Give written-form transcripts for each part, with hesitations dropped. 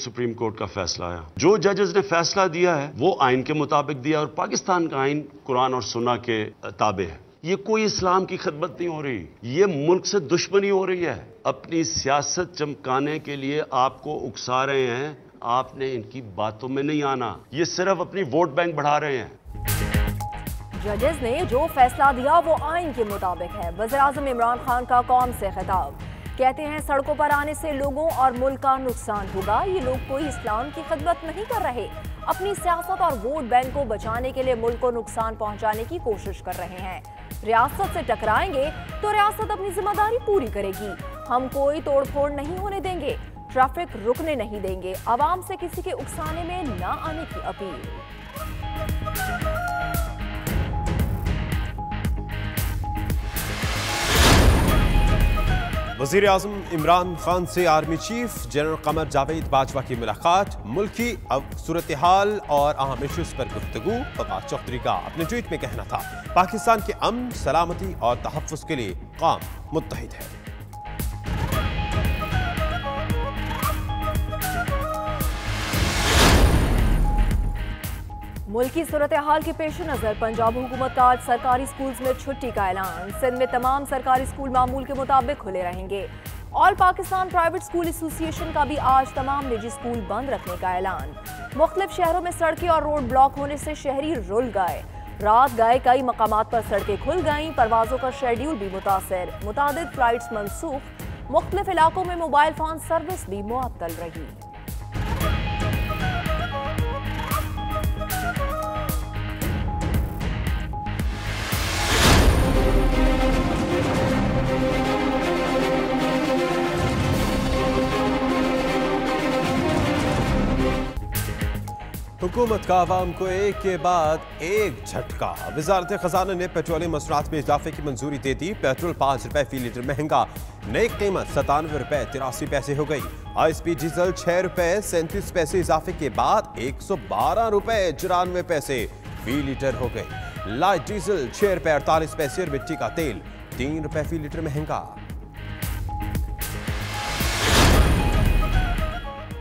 Supreme court का फैसला आया। जो जजेस ने फैसला दिया है वो आइन के मुताबिक दिया और पाकिस्तान का आइन कुरान और सुन्ना के ताबे है। ये कोई इस्लाम की खिदमत नहीं हो रही, ये मुल्क से दुश्मनी हो रही है। अपनी सियासत चमकाने के लिए आपको उकसा रहे हैं, आपने इनकी बातों में नहीं आना। ये सिर्फ अपनी वोट बैंक बढ़ा रहे हैं। जजेस ने जो फैसला दिया वो आइन के मुताबिक है। वज़ीर-ए-आज़म इमरान खान का कौम से खिताब, कहते हैं सड़कों पर आने से लोगों और मुल्क का नुकसान होगा। ये लोग कोई इस्लाम की खिदमत नहीं कर रहे, अपनी सियासत और वोट बैंक को बचाने के लिए मुल्क को नुकसान पहुंचाने की कोशिश कर रहे हैं। रियासत से टकराएंगे तो रियासत अपनी जिम्मेदारी पूरी करेगी। हम कोई तोड़फोड़ नहीं होने देंगे, ट्रैफिक रुकने नहीं देंगे। आवाम से किसी के उकसाने में ना आने की अपील। वज़ीर आज़म इमरान खान से army chief general Qamar Javed Bajwa की मुलाकात, मुल्की सूरत हाल और अहम इश्यूज पर गुफ्तगू। फवाद चौधरी का अपने ट्वीट में कहना था, पाकिस्तान के अमन, सलामती और तहफ़्फ़ुज़ के लिए कौम मुत्तहिद है। मुल्की सूरत हाल के पेश नज़र पंजाब हुकूमत का आज सरकारी स्कूल्स में छुट्टी का ऐलान। सिंध में तमाम सरकारी स्कूल मामूल के मुताबिक खुले रहेंगे। All Pakistan private school association का भी आज तमाम निजी स्कूल बंद रखने का ऐलान। मुख्तलिफ शहरों में सड़कें और रोड ब्लॉक होने से शहरी रुल गए। रात गए कई मकामात पर सड़कें खुल गईं। परवाजों का शेड्यूल भी मुतासर, मुतादिद फ्लाइट्स मनसूख। मुख्तलिफ इलाकों में मोबाइल फोन सर्विस भी मुअत्तल रही। हुकूमत का आवाम को एक के बाद एक झटका। वजारत खजाना ने पेट्रोलियम मसनूआत में इजाफे की मंजूरी दे दी। पेट्रोल 5 रुपए फी लीटर महंगा, नई कीमत 97 रुपए 83 पैसे हो गई। हाई स्पीड डीजल 6 रुपए 37 पैसे इजाफे के बाद 112 रुपए 94 पैसे फी लीटर हो गई। लाइट डीजल 6 रुपए 48 पैसे और मिट्टी का तेल 3 रुपए फी लीटर महंगा।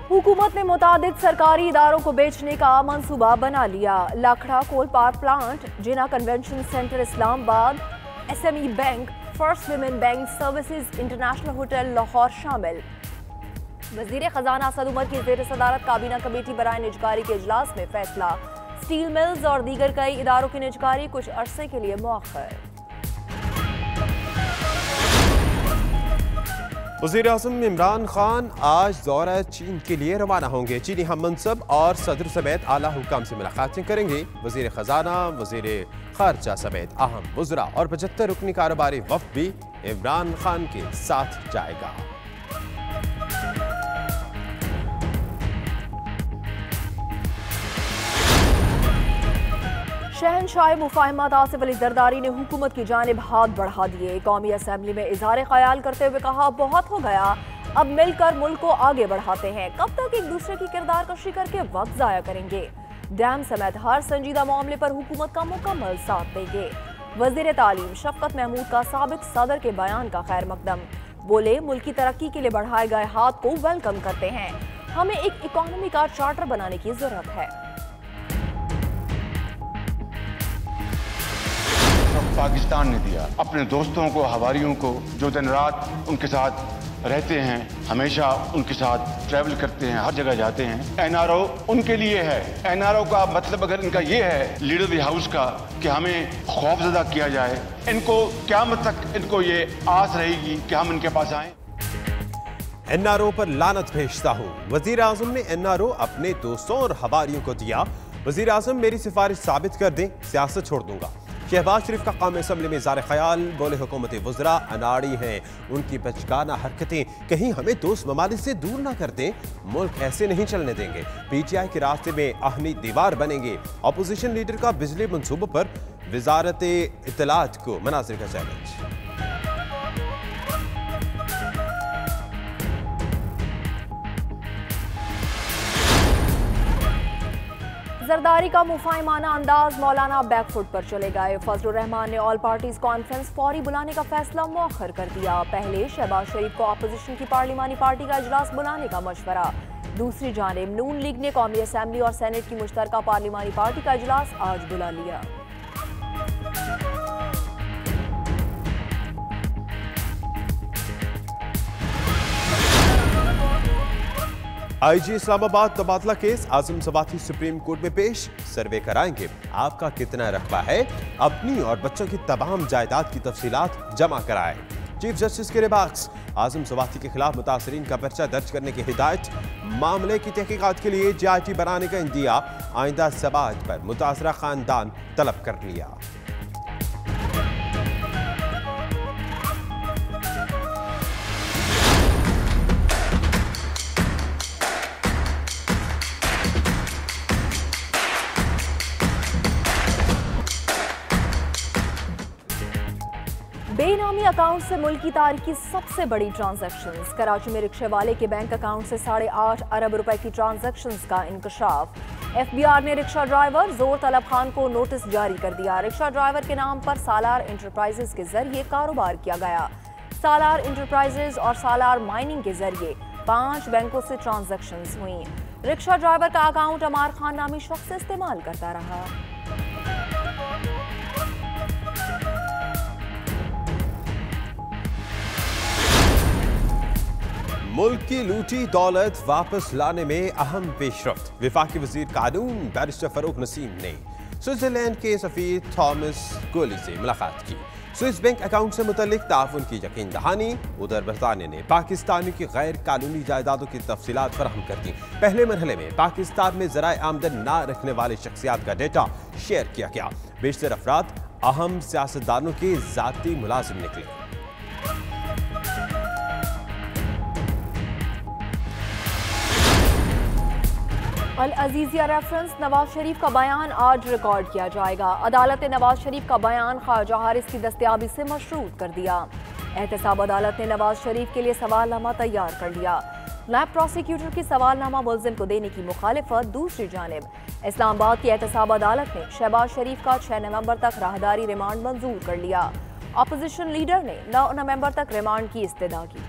हुकूमत ने मुतादिद सरकारी इदारों को बेचने का मंसूबा बना लिया। Lakhra coal power plant, Jinnah convention centre Islamabad, SME bank, first women bank services, international hotel Lahore शामिल। वजीर खजाना असद उमर की ज़ेर सदारत काबीना कमेटी बराए निजकारी के इजलास में फैसला। स्टील मिल्स और दीगर कई इदारों की निजकारी कुछ अरसे के लिए मुअख्खर। वज़ीर-ए-आज़म इमरान खान आज दौरा चीन के लिए रवाना होंगे। चीनी हम मनसब और सदर समेत आला हुकाम से मुलाकातें करेंगे। वज़ीर खजाना, वज़ीर खारजा समेत अहम वज़रा और 75 रुकनी कारोबारी वफ़द भी इमरान खान के साथ जाएगा। शहनशाह मुफाहमत आसिफ अली जरदारी ने हुकूमत की जानिब हाथ बढ़ा दिए। कौमी असम्बली में इजहार ख्याल करते हुए कहा, बहुत हो गया, अब मिलकर मुल्क को आगे बढ़ाते हैं। कब तक एक दूसरे की किरदार कशी करके वक्त जाया करेंगे। डैम समेत हर संजीदा मामले पर हुकूमत का मुकम्मल साथ देंगे। वजीर तालीम शफकत महमूद का साबिक सदर के बयान का खैर मकदम, बोले मुल्क की तरक्की के लिए बढ़ाए गए हाथ को वेलकम करते हैं। हमें एक इकोनॉमी का चार्टर बनाने की जरूरत है। पाकिस्तान ने दिया अपने दोस्तों को, हवारियों को, जो दिन रात उनके साथ रहते हैं, हमेशा उनके साथ ट्रैवल करते हैं, हर जगह जाते हैं। NRO उनके लिए है। NRO का मतलब अगर इनका ये है लीडर द हाउस का कि हमें खौफजदा किया जाए, इनको क़यामत तक इनको ये आस रहेगी कि हम इनके पास आए। NRO पर लानत भेजता हूँ। वजीर आजम ने NRO अपने दोस्तों और हवारियों को दिया। वजीर आजम मेरी सिफारिश साबित कर दें, सियासत छोड़ दूंगा। शहबाज शरीफ का कौमी असम्बली में इज़हार ख्याल, बोले हुकूमत वज़रा अनाड़ी हैं, उनकी बचकाना हरकतें कहीं हमें दोस्त ममालिक से दूर ना कर दें। मुल्क ऐसे नहीं चलने देंगे। PTI के रास्ते में आहनी दीवार बनेंगे। अपोजिशन लीडर का बिजली मनसूबों पर वजारत इत्तलात को मनासिर का चैलेंज। जरदारी का मुफाहिमाना अंदाज मौलाना बैकफुट पर चले गए। फजलुर रहमान ने ऑल पार्टीज कॉन्फ्रेंस फौरी बुलाने का फैसला मौखर कर दिया। पहले शहबाज शरीफ को अपोजिशन की पार्लिमानी पार्टी का इजलास बुलाने का मशवरा, दूसरी जानिब नून लीग ने कौमी असेंबली और सेनेट की मुश्तरका पार्लिमानी पार्टी का इजलास आज बुला लिया। आईजी इस्लामाबाद तबादला केस आजम सवाती सुप्रीम कोर्ट में पेश। सर्वे कराएंगे आपका कितना रकबा है, अपनी और बच्चों की तमाम जायदाद की तफसीलात जमा कराएं। चीफ जस्टिस के रिमार्क्स, आजम सवाती के खिलाफ मुतासरीन का पर्चा दर्ज करने की हिदायत। मामले की तहकीकात के लिए JIT बनाने का इंदिया, आइंदा समाज पर मुतासरा खानदान तलब कर लिया। बेनामी अकाउंट से मुल्क की तारीख की सबसे बड़ी ट्रांजैक्शंस। कराची में रिक्शे वाले के बैंक अकाउंट से 8.5 अरब रुपए की ट्रांजैक्शंस का इंकशाफ। FBI ने रिक्शा ड्राइवर जोर तलब खान को नोटिस जारी कर दिया। रिक्शा ड्राइवर के नाम पर सालार इंटरप्राइजेज के जरिए कारोबार किया गया। सालार इंटरप्राइजेज और सालार माइनिंग के जरिए 5 बैंकों से ट्रांजैक्शंस हुई। रिक्शा ड्राइवर का अकाउंट अमार खान नामी शख्स इस्तेमाल करता रहा। मुल्क की लूटी दौलत वापस लाने में अहम पेशरफ्त। वफाकी वजीर कानून बैरिस्टर फरूक नसीम ने स्विट्जरलैंड के सफीर थॉमस गोली से मुलाकात की। स्विस बैंक अकाउंट से मुतल्लिक ताउन की यकीन दहानी। उधर बरतानिया ने पाकिस्तानियों की गैर कानूनी जायदादों की तफसीलात फराहम कर दी। पहले मरहले में पाकिस्तान में ज़राए आमदन ना रखने वाले शख्सियात का डेटा शेयर किया गया। बेशतर अफराद अहम सियासतदानों के जाती मुलाजिम निकले। अल अजीजिया रेफरेंस, नवाज शरीफ का बयान आज रिकॉर्ड किया जाएगा। अदालत ने नवाज शरीफ का बयान ख्वाजा हारिस की दस्तयाबी से मशरूत कर दिया। एहतसाब अदालत ने नवाज शरीफ के लिए सवालनामा तैयार कर लिया। नायब प्रोसिक्यूटर की सवालनामा मुल्जिम को देने की मुखालिफत। दूसरी जानिब इस्लामाबाद की एहतसाब अदालत ने शहबाज शरीफ का 6 नवंबर तक राहदारी रिमांड मंजूर कर लिया। अपोजिशन लीडर ने 9 नवंबर तक रिमांड की इस्तदा की।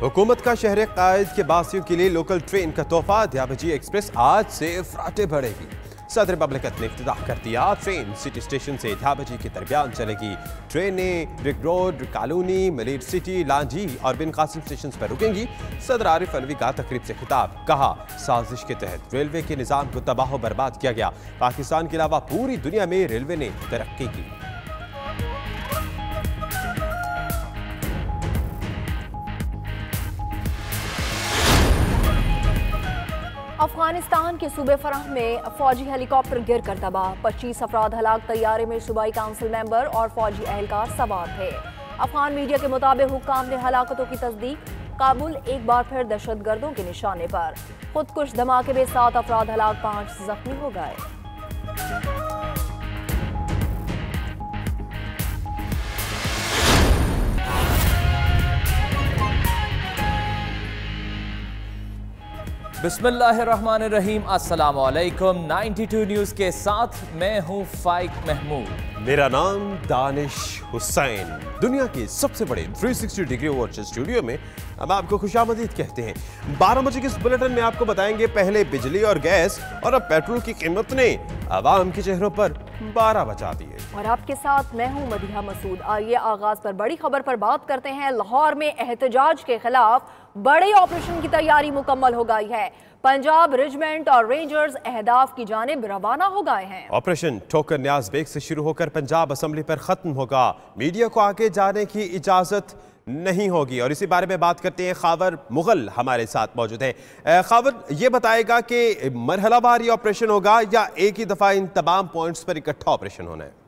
हुकूमत का शहर कायद के बासियों के लिए लोकल ट्रेन का तोहफा। ध्याबजी एक्सप्रेस आज से फराटे बढ़ेगी। सदर ममलिकत ने इफ्तिताह कर दिया। ट्रेन सिटी स्टेशन से ध्याबजी के दरमियान चलेगी। ट्रेनें rig road, colony, Malir city, Lanji और बिन कासिम स्टेशन पर रुकेंगी। सदर आरिफ अलवी का तकरीब से खिताब, कहा साजिश के तहत रेलवे के निज़ाम को तबाह बर्बाद किया गया। पाकिस्तान के अलावा पूरी दुनिया में रेलवे ने तरक्की की। अफगानिस्तान के सूबे फराह में फौजी हेलीकॉप्टर गिर कर तबाह। 25 अफराद हलाक। तैयारे में सूबाई काउंसिल मेंबर और फौजी एहलकार सवार थे। अफगान मीडिया के मुताबिक हुक्काम ने हलाकतों की तस्दीक। काबुल एक बार फिर दहशतगर्दों के निशाने पर। खुदकुश धमाके में 7 अफराद हलाक, 5 जख्मी हो गए। बिस्मिल्लाहिर्रहमानिर्रहीम, अस्सलाम वालेकुम। 92 न्यूज़ के साथ मैं हूं फाइक महमूद। मेरा नाम दानिश हुसैन। दुनिया के सबसे बड़े 360 डिग्री वॉच स्टूडियो में अब आपको खुशामदीद कहते हैं। 12 बजे के इस बुलेटिन में आपको बताएंगे पहले बिजली और गैस और अब पेट्रोल की कीमत ने आवाम के चेहरों पर 12 बजा दिए। और आपके साथ मैं हूं मदिहा मसूद। आइए आगाज पर बड़ी खबर पर बात करते हैं। लाहौर में एहतजाज के खिलाफ बड़े ऑपरेशन की तैयारी मुकम्मल हो गई है। पंजाब रेजिमेंट और रेंजर्स अहदाफ की जानिब रवाना हो गए हैं। ऑपरेशन ठोकर न्याज बेग से शुरू होकर पंजाब असेंबली पर खत्म होगा। मीडिया को आगे जाने की इजाजत नहीं होगी। और इसी बारे में बात करते हैं। खावर मुगल हमारे साथ मौजूद है। खावर, ये बताएगा कि मरहलावार ऑपरेशन होगा या एक ही दफा इन तमाम पॉइंट्स पर इकट्ठा ऑपरेशन होना है?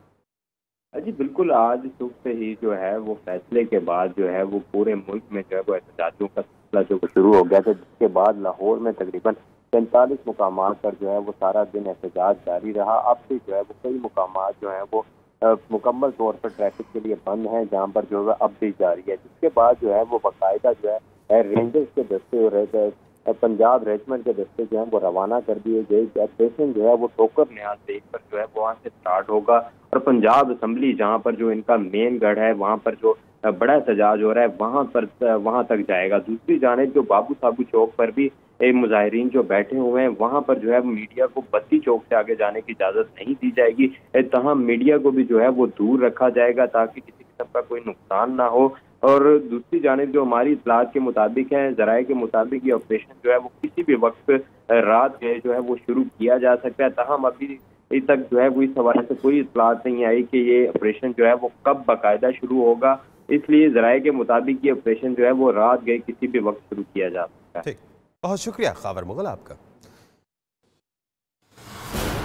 जी बिल्कुल, आज सुबह से ही जो है वो फैसले के बाद जो है वो पूरे मुल्क में जो है वो एहतजाजों का सिलसिला जो शुरू हो गया था, जिसके बाद लाहौर में तकरीबन 45 मुकामात पर जो है वो सारा दिन एहतजाज जारी रहा। अब से जो है वो कई मुकामात जो है वो मुकम्मल तौर पर ट्रैफिक के लिए बंद हैं, जहाँ पर जो है अब भी जारी है। जिसके बाद जो है वो बाकायदा जो है रेंजर्स के दस्ते पंजाब रेजिमेंट के दस्ते जो है वो रवाना कर दिए गए। ऑपरेशन जो है वो टोकर न्याज देख पर जो है वो वहाँ से स्टार्ट होगा और पंजाब असम्बली जहाँ पर जो इनका मेन गढ़ है वहाँ पर जो बड़ा एहतजाज हो रहा है वहाँ तक जाएगा। दूसरी जानिब जो बाबू साबू चौक पर भी मुजाहिरीन जो बैठे हुए हैं वहाँ पर जो है मीडिया को बत्ती चौक से आगे जाने की इजाज़त नहीं दी जाएगी। तमाम मीडिया को भी जो है वो दूर रखा जाएगा ताकि किसी किस्म का कोई नुकसान ना हो। और दूसरी जानिब जो हमारी इत्तलात के मुताबिक है, ज़राए के मुताबिक ये ऑपरेशन जो है वो किसी भी वक्त रात गए जो है वो शुरू किया जा सकता है। तहम अभी तक जो है वो इस हवाले से कोई इत्तलात नहीं आई कि ये ऑपरेशन जो है वो कब बाकायदा शुरू होगा, इसलिए ज़राए के मुताबिक ये ऑपरेशन जो है वो रात गए किसी भी वक्त शुरू किया जा सकता है। ठीक, बहुत शुक्रिया खावर मुगल आपका।